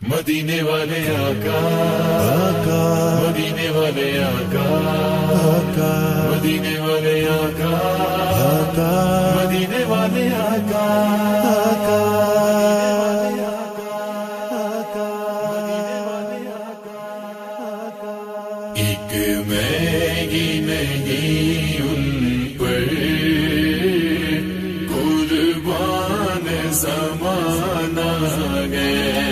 مدینے والے آقا آقا مدینے والے آقا آقا مدینے والے آقا آقا مدینے والے آقا آقا ایک میگی نہیں ان پر قربان زمانہ گئے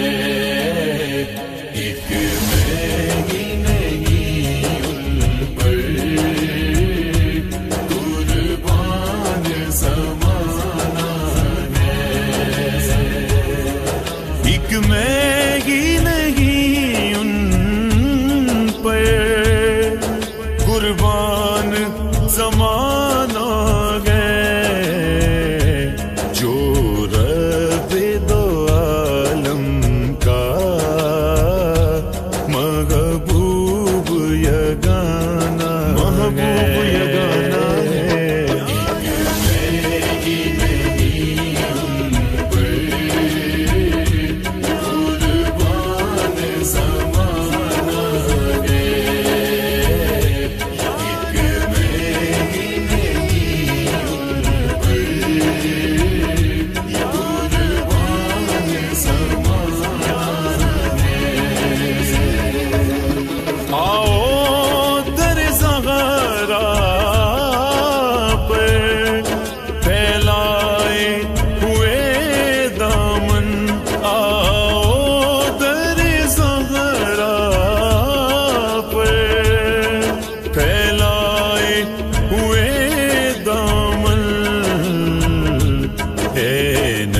میگی نہیں ان پر قربان زمانہ گئے جو رب دو عالم کا محبوب یگانہ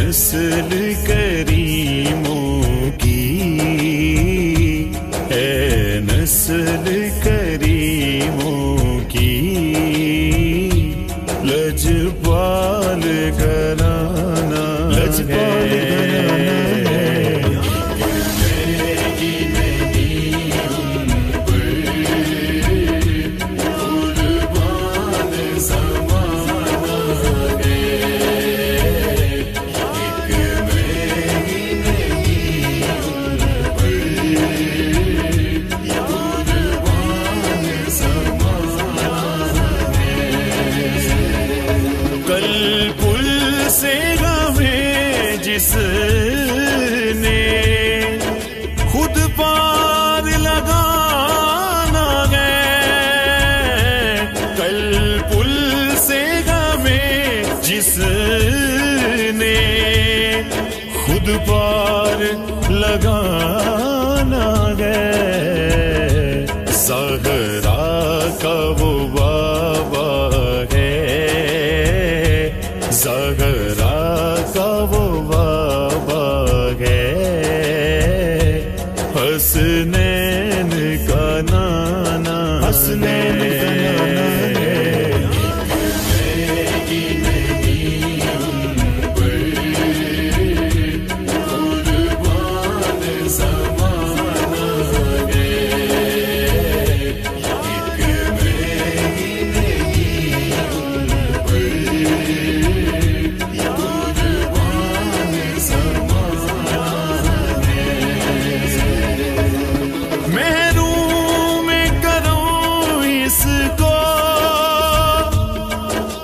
نسل کریموں کی ہے نسل کریموں کی لجپال گھرانہ جس نے خود پار لگانا گئے کل پل سے غمیں جس نے خود پار لگانا گئے زہرا کا وہ بابا ہے زہرا کا وہ حسنین کا نانا حسنین کا نانا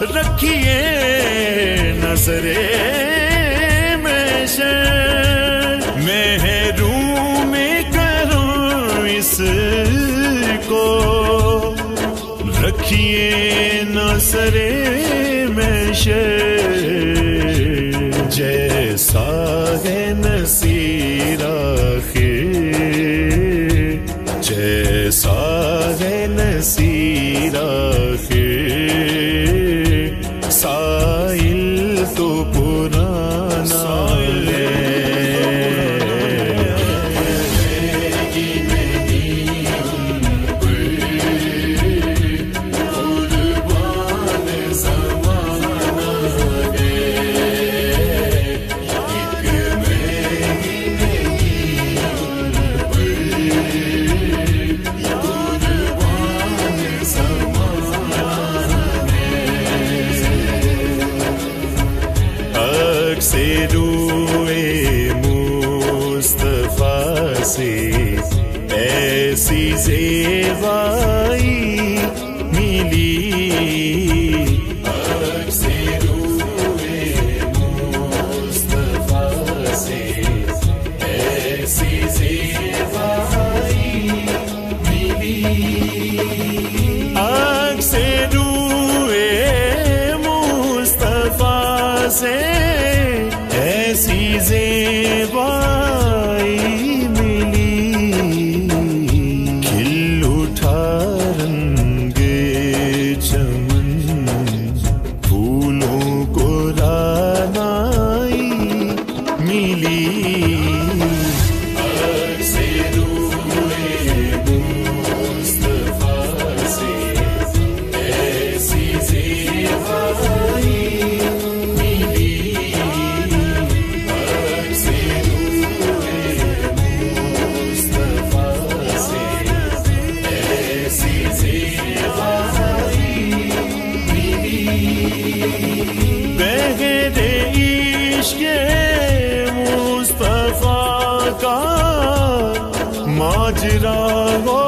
رکھیے نظر میں سے محروم کروں اس کو رکھیے نظر میں سے جیسا ہے نصیر آخر جیسا ہے نصیر آخر سائل تو پرانا ہے سے ایسی زیبائی ملی سے روئے مصطفیٰ سے ایسی زیبائی ملی سے روئے مصطفیٰ سے ایسی زیبائی ملی کھل اٹھا رنگ چمن پھولوں کو رانائی ملی سے روئے مصطفیٰ سے ایسی زیبائی ملی سے روئے مصطفیٰ سے ایسی زیبائی ملی بغیر عشق مصطفیٰ کا ماجرا ہو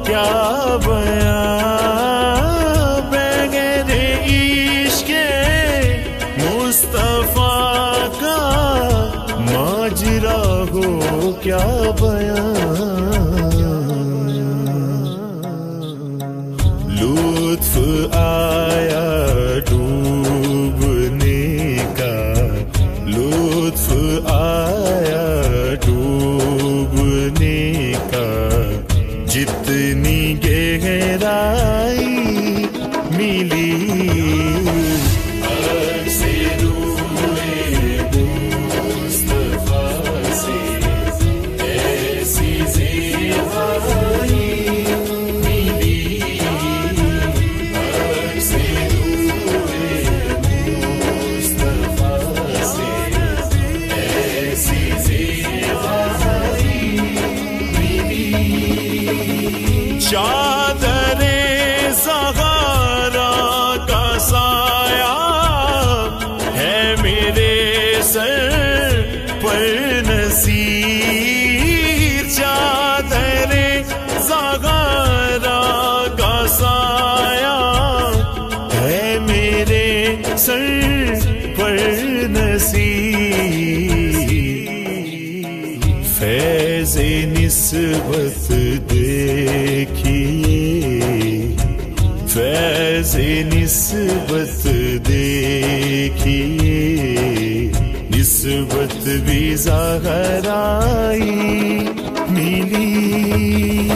کیا بیان بغیر عشق مصطفیٰ کا ماجرا ہو کیا بیان لطف آیا ڈوبنے کا لطف آیا ڈوبنے کا جتنی گہرائی ملی سے روئے مصطفیٰ سے ایسی زیبائی ملی سے روئے مصطفیٰ سے ایسی زیبائی ملی چادر زغارا کا سایہ ہے میرے سر پر نصیر چادر زغارا کا سایہ ہے میرے سر پر نصیر فیض نسبت دیکھیے فیض نسبت دیکھیے نسبت بھی زہرائی ملی